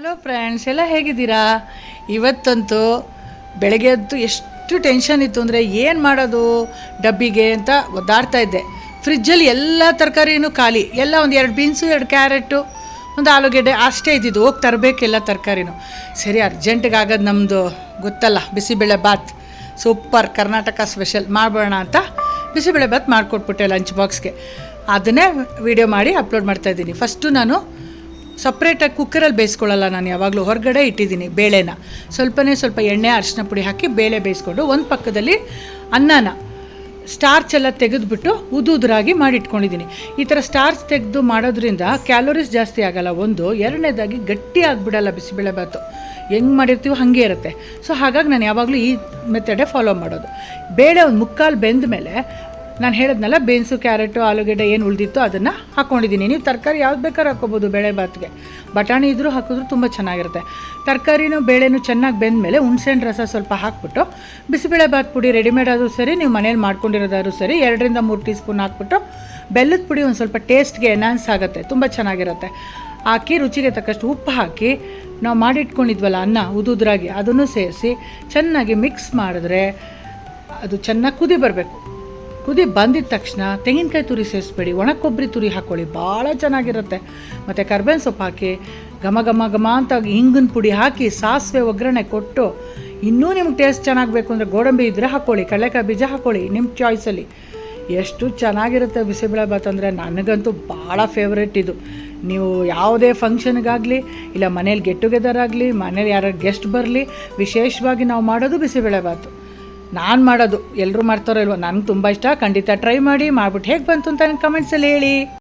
Hello friends, ಎಲ್ಲ ಹೇಗಿದ್ದೀರಾ? ಇವತ್ತಂತೂ ಬೆಳಗ್ಗೆ ಎದ್ದು ಎಷ್ಟು ಟೆನ್ಷನ್ ಇತ್ತು ಅಂದರೆ ಏನು ಮಾಡೋದು ಡಬ್ಬಿಗೆ ಅಂತ ಒದ್ದಾಡ್ತಾ ಇದ್ದೆ. ಫ್ರಿಜ್ಜಲ್ಲಿ ಎಲ್ಲ ತರಕಾರಿನೂ ಖಾಲಿ, ಎಲ್ಲ ಒಂದು 2 ಬೀನ್ಸು, 2 ಕ್ಯಾರೆಟು, ಒಂದು ಆಲೂಗೆಡ್ಡೆ ಅಷ್ಟೇ ಇದ್ದಿದ್ದು. ಹೋಗಿ ತರಬೇಕೆಲ್ಲ ತರಕಾರಿನೂ. ಸರಿ, ಅರ್ಜೆಂಟಿಗೆ ಆಗೋದು ನಮ್ಮದು ಗೊತ್ತಲ್ಲ, ಬಿಸಿಬೇಳೆ ಬಾತ್ ಸೂಪರ್ ಕರ್ನಾಟಕ ಸ್ಪೆಷಲ್ ಮಾಡೋಣ ಅಂತ ಬಿಸಿಬೇಳೆ ಬಾತ್ ಮಾಡಿಕೊಟ್ಬಿಟ್ಟೆ ಲಂಚ್ ಬಾಕ್ಸ್ಗೆ. ಅದನ್ನೇ ವಿಡಿಯೋ ಮಾಡಿ ಅಪ್ಲೋಡ್ ಮಾಡ್ತಾಯಿದ್ದೀನಿ. ಫಸ್ಟು ನಾನು ಸಪ್ರೇಟಾಗಿ ಕುಕ್ಕರಲ್ಲಿ ಬೇಯಿಸ್ಕೊಳ್ಳಲ್ಲ, ನಾನು ಯಾವಾಗಲೂ ಹೊರಗಡೆ ಇಟ್ಟಿದ್ದೀನಿ ಬೇಳೆನ. ಸ್ವಲ್ಪ ಎಣ್ಣೆ ಅರಿಶಿನ ಪುಡಿ ಹಾಕಿ ಬೇಳೆ ಬೇಯಿಸ್ಕೊಂಡು ಒಂದು ಪಕ್ಕದಲ್ಲಿ ಅನ್ನನ ಸ್ಟಾರ್ಚ್ ಎಲ್ಲ ತೆಗೆದುಬಿಟ್ಟು ಉದುರಾಗಿ ಮಾಡಿಟ್ಕೊಂಡಿದ್ದೀನಿ. ಈ ಥರ ಸ್ಟಾರ್ಚ್ ತೆಗೆದು ಮಾಡೋದ್ರಿಂದ ಕ್ಯಾಲೋರೀಸ್ ಜಾಸ್ತಿ ಆಗೋಲ್ಲ. ಒಂದು ಎರಡನೇದಾಗಿ ಗಟ್ಟಿ ಆಗಿಬಿಡಲ್ಲ ಬಿಸಿಬೇಳೆ ಬಾತು, ಹೆಂಗೆ ಮಾಡಿರ್ತೀವೋ ಹಾಗೆ ಇರುತ್ತೆ. ಸೊ ಹಾಗಾಗಿ ನಾನು ಯಾವಾಗಲೂ ಈ ಮೆಥಡೇ ಫಾಲೋ ಮಾಡೋದು. ಬೇಳೆ ಒಂದು ಮುಕ್ಕಾಲು ಬೆಂದ ಮೇಲೆ ನಾನು ಹೇಳಿದ್ನಲ್ಲ, ಬೀನ್ಸು, ಕ್ಯಾರೆಟು, ಆಲೂಗೆಡ್ಡೆ ಏನು ಉಳಿದಿತ್ತು ಅದನ್ನು ಹಾಕ್ಕೊಂಡಿದ್ದೀನಿ. ನೀವು ತರಕಾರಿ ಯಾವ್ದು ಬೇಕಾದ್ರೂ ಹಾಕ್ಕೋಬೋದು ಬೇಳೆ ಬಾತ್ಗೆ. ಬಟಾಣಿ ಇದ್ದರೂ ಹಾಕಿದ್ರೂ ತುಂಬ ಚೆನ್ನಾಗಿರುತ್ತೆ. ತರಕಾರಿನೂ ಬೇಳೆನೂ ಚೆನ್ನಾಗಿ ಬೆಂದಮೇಲೆ ಹುಣಸೆಹಣ್ಣು ರಸ ಸ್ವಲ್ಪ ಹಾಕ್ಬಿಟ್ಟು ಬಿಸಿಬೇಳೆ ಬಾತ್ ಪುಡಿ ರೆಡಿಮೇಡ್ ಆದರೂ ಸರಿ, ನೀವು ಮನೇಲಿ ಮಾಡ್ಕೊಂಡಿರೋದಾದ್ರೂ ಸರಿ, 2 ರಿಂದ 3 ಟೀ ಸ್ಪೂನ್ ಹಾಕ್ಬಿಟ್ಟು ಬೆಲ್ಲದ ಪುಡಿ ಒಂದು ಸ್ವಲ್ಪ ಟೇಸ್ಟ್ಗೆ ಎನ್ಹಾನ್ಸ್ ಆಗುತ್ತೆ, ತುಂಬ ಚೆನ್ನಾಗಿರುತ್ತೆ. ಹಾಕಿ ರುಚಿಗೆ ತಕ್ಕಷ್ಟು ಉಪ್ಪು ಹಾಕಿ ನಾವು ಮಾಡಿಟ್ಕೊಂಡಿದ್ವಲ್ಲ ಅನ್ನ ಉದುರಾಗಿ, ಅದನ್ನು ಸೇರಿಸಿ ಚೆನ್ನಾಗಿ ಮಿಕ್ಸ್ ಮಾಡಿದ್ರೆ ಅದು ಚೆನ್ನಾಗಿ ಕುದಿ ಬರಬೇಕು. ಕುದಿ ಬಂದಿದ್ದ ತಕ್ಷಣ ತೆಂಗಿನಕಾಯಿ ತುರಿ ಸೇರಿಸ್ಬೇಡಿ, ಒಣ ಕೊಬ್ಬರಿ ತುರಿ ಹಾಕ್ಕೊಳ್ಳಿ, ಭಾಳ ಚೆನ್ನಾಗಿರುತ್ತೆ. ಮತ್ತು ಕರ್ಬೇವಿನ ಸೊಪ್ಪು ಹಾಕಿ ಘಮ ಘಮ ಘಮ ಅಂತ ಹಿಂಗಿನ ಪುಡಿ ಹಾಕಿ ಸಾಸಿವೆ ಒಗ್ಗರಣೆ ಕೊಟ್ಟು, ಇನ್ನೂ ನಿಮ್ಗೆ ಟೇಸ್ಟ್ ಚೆನ್ನಾಗಬೇಕು ಅಂದರೆ ಗೋಡಂಬಿ ಇದ್ದರೆ ಹಾಕ್ಕೊಳ್ಳಿ, ಕಡಲೆಕಾಯಿ ಬೀಜ ಹಾಕ್ಕೊಳ್ಳಿ, ನಿಮ್ಮ ಚಾಯ್ಸಲ್ಲಿ. ಎಷ್ಟು ಚೆನ್ನಾಗಿರುತ್ತೆ ಬಿಸಿಬೇಳೆ ಬಾತ್ ಅಂದರೆ ನನಗಂತೂ ಭಾಳ ಫೇವ್ರೇಟ್ ಇದು. ನೀವು ಯಾವುದೇ ಫಂಕ್ಷನ್ಗಾಗಲಿ, ಇಲ್ಲ ಮನೇಲಿ ಗೆಟ್ ಟುಗೆದರ್ ಆಗಲಿ, ಮನೇಲಿ ಯಾರು ಗೆಸ್ಟ್ ಬರಲಿ, ವಿಶೇಷವಾಗಿ ನಾವು ಮಾಡೋದು ಬಿಸಿಬೇಳೆ ಬಾತು. ನಾನು ಮಾಡೋದು ಎಲ್ಲರೂ ಮಾಡ್ತಾರೋ ಇಲ್ವೋ, ನನಗೆ ತುಂಬ ಇಷ್ಟ. ಖಂಡಿತ ಟ್ರೈ ಮಾಡಿ, ಮಾಡಿಬಿಟ್ಟು ಹೇಗೆ ಬಂತು ಅಂತ ನನಗೆ ಕಮೆಂಟ್ಸಲ್ಲಿ ಹೇಳಿ.